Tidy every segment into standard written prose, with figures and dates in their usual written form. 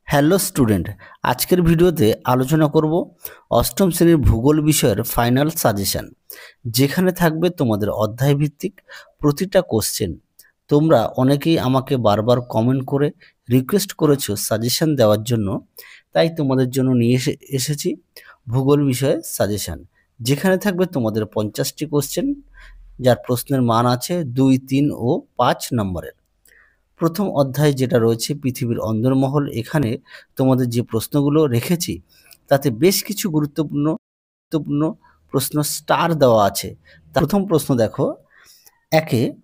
Hello student, আজকের ভিডিওতে আলোচনা করব অষ্টম শ্রেণীর ভূগোল বিষয়ের ফাইনাল সাজেশন, যেখানে থাকবে তোমাদের অধ্যায় ভিত্তিক প্রতিটা কোশ্চেন। তোমরা অনেকেই আমাকে বারবার কমেন্ট করে রিকোয়েস্ট করেছো সাজেশন দেওয়ার জন্য, তাই তোমাদের জন্য নিয়ে এসেছি ভূগোল বিষয়ে সাজেশন, যেখানে থাকবে তোমাদের 50টি কোশ্চেন, যার প্রশ্নের মান আছে 2, 3 ও 5 নম্বরের। প্রথম অধ্যায় যেটা রয়েছে পৃথিবীর অন্দরমহল, এখানে তোমাদের যে প্রশ্নগুলো রেখেছি তাতে বেশ কিছু গুরুত্বপূর্ণ প্রশ্ন স্টার দেওয়া আছে। প্রথম প্রশ্ন দেখো,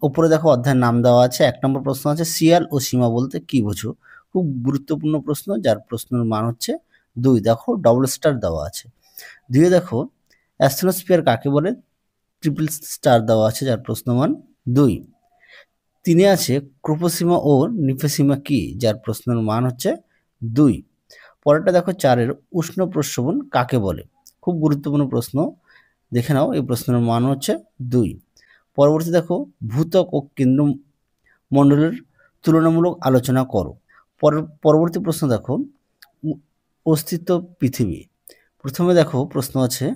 উপরে দেখো অধ্যায়ের নাম দেওয়া আছে। 1 নম্বর প্রশ্ন আছে শিয়াল ও সীমা বলতে কি বোঝো? খুব গুরুত্বপূর্ণ প্রশ্ন, যার প্রশ্নের মান হচ্ছে 2। দেখো ডবল স্টার দেওয়া আছে। 2 দেখো অ্যাস্ট্রোস্ফিয়ার কাকে বলে? ট্রিপল স্টার দেওয়া আছে, যার প্রশ্ন মান 2। 3 আছে ক্রোপসীমা ও নিফেসীমা কি? যার প্রশ্নের মান হচ্ছে 2। পরেরটা দেখো 4 উষ্ণ প্রস্রবণ কাকে বলে? খুব গুরুত্বপূর্ণ প্রশ্ন, দেখে নাও। এই প্রশ্নের মান হচ্ছে 2। পরবর্তী দেখো ভূত্বক ও কেন্দ্রমণ্ডলের তুলনামূলক আলোচনা করো। পরবর্তী প্রশ্ন দেখো অস্তিত্ব পৃথিবী। প্রথমে দেখো প্রশ্ন আছে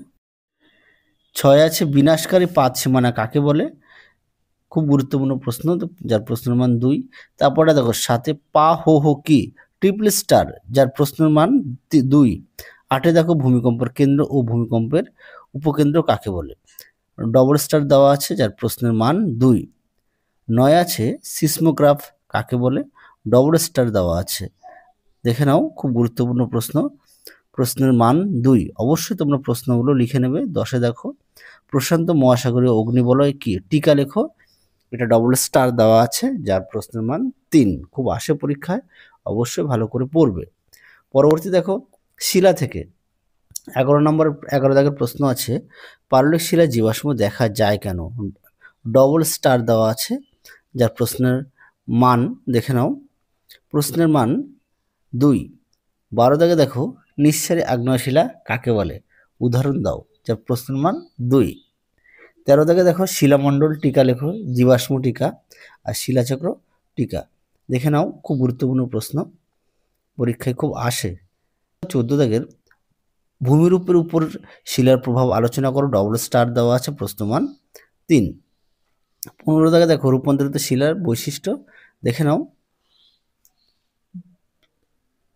6 আছে বিনাশকারী পাত সীমানা কাকে বলে? খুব গুরুত্বপূর্ণ প্রশ্ন, যার প্রশ্নের মান 2। তারপরে দেখো 7 পা হো হো কি? ট্রিপল স্টার, যার প্রশ্নের মান 2। 8 দেখো ভূমিকম্পের কেন্দ্র ও ভূমিকম্পের উপকেন্দ্র কাকে বলে? ডবল স্টার দেওয়া আছে, যার প্রশ্নের মান 2। 9 আছে সিসমোগ্রাফ কাকে বলে? ডবল স্টার দেওয়া আছে, দেখে নাও। খুব গুরুত্বপূর্ণ প্রশ্ন, প্রশ্নের মান 2। অবশ্যই তোমরা প্রশ্নগুলো লিখে নেবে। 10 দেখো প্রশান্ত মহাসাগরীয় অগ্নিবলয় কি? টিকা লেখো, এটা ডবল স্টার দেওয়া আছে, যার প্রশ্নের মান 3। খুব আসে পরীক্ষায়, অবশ্যই ভালো করে পড়বে। পরবর্তী দেখো শিলা থেকে 11 দাগের প্রশ্ন আছে পাললিক শিলায় জীবাশ্ম দেখা যায় কেন? ডবল স্টার দেওয়া আছে, যার প্রশ্নের মান দেখে নাও, প্রশ্নের মান 2। 12 দাগে দেখো নিঃসারী আগ্নেয়শিলা কাকে বলে? উদাহরণ দাও, যার প্রশ্নের মান 2। 13 দাগে দেখো শিলামণ্ডল টিকা লেখো, জীবাশ্ম টিকা আর শিলাচক্র টিকা, দেখে নাও। খুব গুরুত্বপূর্ণ প্রশ্ন, পরীক্ষায় খুব আসে। 14 দাগের ভূমিরূপের উপর শিলার প্রভাব আলোচনা করো, ডবল স্টার দেওয়া আছে, প্রশ্নমান 3। 15 দাগে দেখো রূপান্তরিত শিলার বৈশিষ্ট্য, দেখে নাও।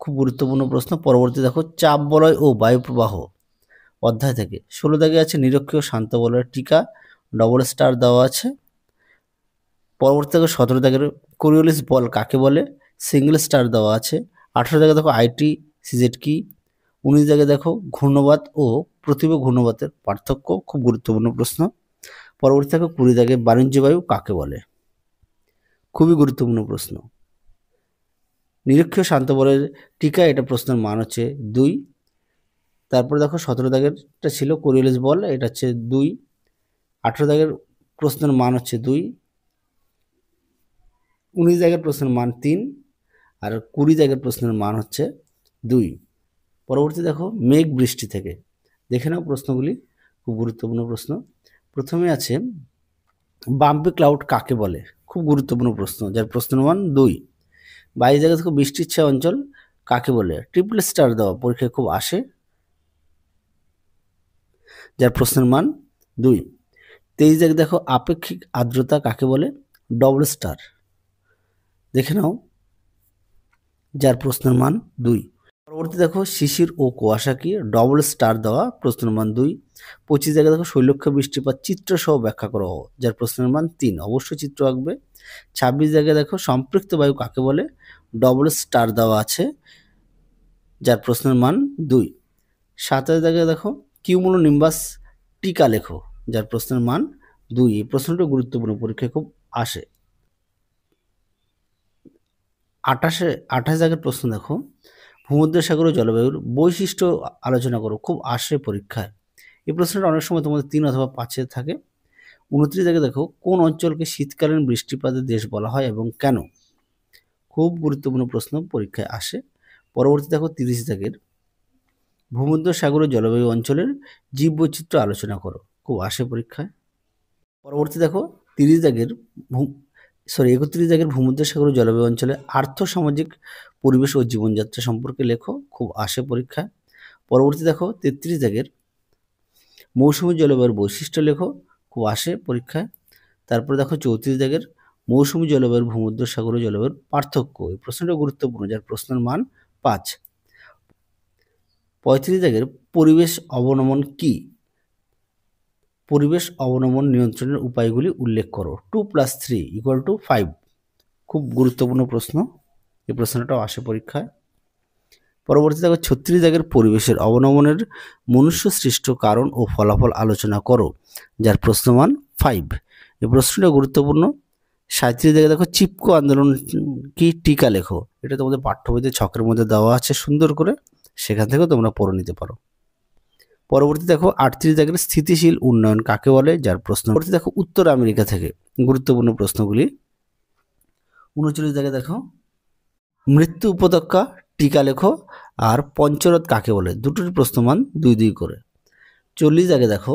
খুব গুরুত্বপূর্ণ প্রশ্ন। পরবর্তী দেখো চাপ বলয় ও বায়ু প্রবাহ অধ্যায় থেকে 16 দাগে আছে নিরক্ষীয় শান্ত বলয়ের টিকা, ডবল স্টার দেওয়া আছে। পরবর্তী দেখো 17 দাগের কোরিওলিস বল কাকে বলে? সিঙ্গেল স্টার দেওয়া আছে। 18 দাগে দেখো আইটি সিজেড কি? 19 দাগে দেখো ঘূর্ণবাত ও প্রতিভ ঘূর্ণবাতের পার্থক্য, খুব গুরুত্বপূর্ণ প্রশ্ন। পরবর্তী দেখো 20 দাগে বাণিজ্য বায়ু কাকে বলে? খুবই গুরুত্বপূর্ণ প্রশ্ন। নিরক্ষীয় শান্ত বলের টিকা, এটা প্রশ্নের মান হচ্ছে 2। তারপর দেখো 17 দাগেরটা ছিল কোরিওলিস বল, এটা হচ্ছে 2। 18 দাগের প্রশ্নের মান হচ্ছে 2। 19 দাগের প্রশ্নের মান 3, আর 20 দাগের প্রশ্নের মান হচ্ছে 2। পরবর্তী দেখো মেঘ বৃষ্টি থেকে, দেখে নাও প্রশ্নগুলি, খুব গুরুত্বপূর্ণ প্রশ্ন। প্রথমে আছে বাম্পি ক্লাউড কাকে বলে? খুব গুরুত্বপূর্ণ প্রশ্ন, যার প্রশ্নের মান 2। 22 জায়গা থেকে বৃষ্টির ছায়া অঞ্চল কাকে বলে? ট্রিপল স্টার দেওয়া, পরীক্ষায় খুব আসে, যার প্রশ্নের মান 2। 23 জায়গা দেখো আপেক্ষিক আর্দ্রতা কাকে বলে? ডবল স্টার, দেখে নাও, যার প্রশ্নের মান 2। পরবর্তী দেখো শিশির ও কুয়াশা কি? ডবল স্টার দেওয়া, প্রশ্নের মান 2। 25 জায়গা দেখো শৈলক্ষ বৃষ্টিপাত চিত্র সহ ব্যাখ্যা করো, যার প্রশ্নের মান 3। অবশ্যই চিত্র আঁকবে। 26 জায়গায় দেখো সম্পৃক্ত বায়ু কাকে বলে? ডবল স্টার দেওয়া আছে, যার প্রশ্নের মান 2। 27 জায়গায় দেখো কিউমুলো নিম্বাস টিকা লেখো, যার প্রশ্নের মান 2। এই প্রশ্নটা গুরুত্বপূর্ণ, পরীক্ষায় খুব আসে। 28 জায়গার প্রশ্ন দেখো ভূমধ্যসাগর ও জলবায়ুর বৈশিষ্ট্য আলোচনা করো, খুব আসে পরীক্ষায়। এই প্রশ্নটা অনেক সময় তোমাদের 3 অথবা 5-এ থাকে। 29 জায়গায় দেখো কোন অঞ্চলকে শীতকালীন বৃষ্টিপাতের দেশ বলা হয় এবং কেন? খুব গুরুত্বপূর্ণ প্রশ্ন, পরীক্ষায় আসে। পরবর্তী দেখো 30 দাগের ভূমধ্যসাগর ও জলবায়ু অঞ্চলের জীববৈচিত্র্য আলোচনা করো, খুব আসে পরীক্ষায়। পরবর্তী দেখো 30 দাগের 31 ভূমধ্যসাগরীয় জলবায়ু অঞ্চলে আর্থসামাজিক পরিবেশ ও জীবনযাত্রা সম্পর্কে লেখো, খুব আসে পরীক্ষায়। পরবর্তী দেখো 33 মৌসুমী জলবায়ুর বৈশিষ্ট্য লেখো, খুব আসে পরীক্ষায়। তারপরে দেখো 34 মৌসুমী জলবায়ুর ভূমধ্যসাগরীয় জলবায়ুর পার্থক্য, এই প্রশ্নটা গুরুত্বপূর্ণ, যার প্রশ্নের মান 5। 35 পরিবেশ অবনমন কি? পরিবেশ অবনমন নিয়ন্ত্রণের উপায়গুলি উল্লেখ করো। 2+3 = 5, খুব গুরুত্বপূর্ণ প্রশ্ন, এই প্রশ্নটাও আসে পরীক্ষায়। পরবর্তী দেখো 36 পরিবেশের অবনমনের মনুষ্য সৃষ্ট কারণ ও ফলাফল আলোচনা করো, যার প্রশ্নমান 5, এই প্রশ্নটা গুরুত্বপূর্ণ। 37 দেখো চিপকো আন্দোলন কি টিকা লেখো, এটা তোমাদের পাঠ্য বইতে ছকের মধ্যে দেওয়া আছে সুন্দর করে, সেখান থেকেও তোমরা পড়ে নিতে পারো। পরবর্তী দেখো 38 স্থিতিশীল উন্নয়ন কাকে বলে, যার প্রশ্ন। পরবর্তী দেখো উত্তর আমেরিকা থেকে গুরুত্বপূর্ণ প্রশ্নগুলি। 39 দেখো মৃত্যু উপত্যকা টিকা লেখো, আর পঞ্চরথ কাকে বলে, দুটোর প্রশ্নমান 2 করে। 40 দেখো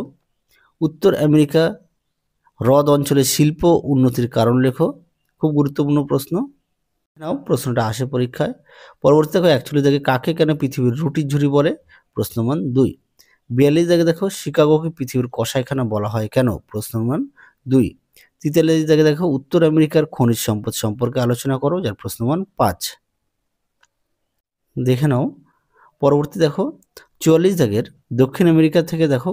উত্তর আমেরিকা হ্রদ অঞ্চলে শিল্প উন্নতির কারণ লেখো, খুব গুরুত্বপূর্ণ প্রশ্ন, নাও প্রশ্নটা আসে পরীক্ষায়। পরবর্তী দেখো 41 কাকে কেন পৃথিবীর রুটির ঝুড়ি বলে, প্রশ্নমান 2। 42 দেখো শিকাগোকে পৃথিবীর কসাইখানা বলা হয় কেন, প্রশ্নমান 2। 43 দেখো উত্তর আমেরিকার খনিজ সম্পদ সম্পর্কে আলোচনা করো, যার প্রশ্নমান 5। দেখে নাও। পরবর্তী দেখো 44 দক্ষিণ আমেরিকা থেকে দেখো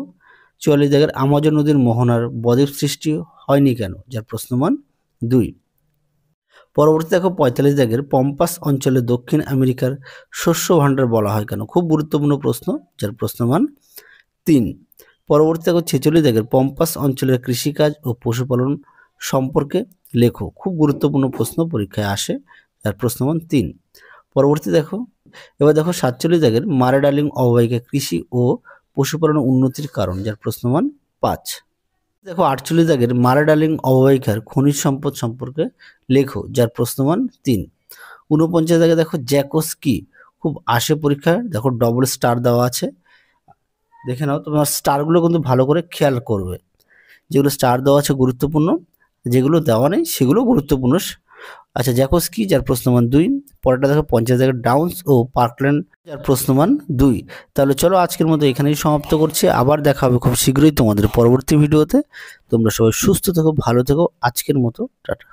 44 আমাজন নদীর মোহনার বদ্বীপ সৃষ্টি হয়নি কেন, যার প্রশ্নমান 2। পরবর্তী দেখো 45 পম্পাস অঞ্চলে দক্ষিণ আমেরিকার শস্য ভাণ্ডার বলা হয় কেন, খুব গুরুত্বপূর্ণ প্রশ্ন, যার প্রশ্নমান 3। পরবর্তী দেখো 46 পম্পাস অঞ্চলের কৃষিকাজ ও পশুপালন সম্পর্কে লেখো, খুব গুরুত্বপূর্ণ প্রশ্ন, পরীক্ষায় আসে, যার প্রশ্নমান 3। পরবর্তী দেখো এবার দেখো 47 মারা ডার্লিং অববাহিকা কৃষি ও পশুপালনের উন্নতির কারণ, যার প্রশ্নমান 5। দেখো 48 মারা ডার্লিং অববাহিকার খনিজ সম্পদ সম্পর্কে লেখো, যার প্রশ্নমান 3। 49 দেখো জ্যাকোস কি, খুব আসে পরীক্ষায়, দেখো ডবল স্টার দেওয়া আছে, দেখে নাও, তোমার স্টারগুলো কিন্তু ভালো করে খেয়াল করবে, যেগুলো স্টার দেওয়া আছে গুরুত্বপূর্ণ, যেগুলো দেওয়া নেই সেগুলো গুরুত্বপূর্ণ। আচ্ছা জ্যাকোস কি, যার প্রশ্নমান 2। পরেরটা দেখো 50 ডাউন্স ও পার্কল্যান্ড, যার প্রশ্নমান 2। তাহলে চলো আজকের মতো এখানেই সমাপ্ত করছি, আবার দেখা হবে খুব শীঘ্রই তোমাদের পরবর্তী ভিডিওতে। তোমরা সবাই সুস্থ থেকো, ভালো থেকো, আজকের মতো টাটা।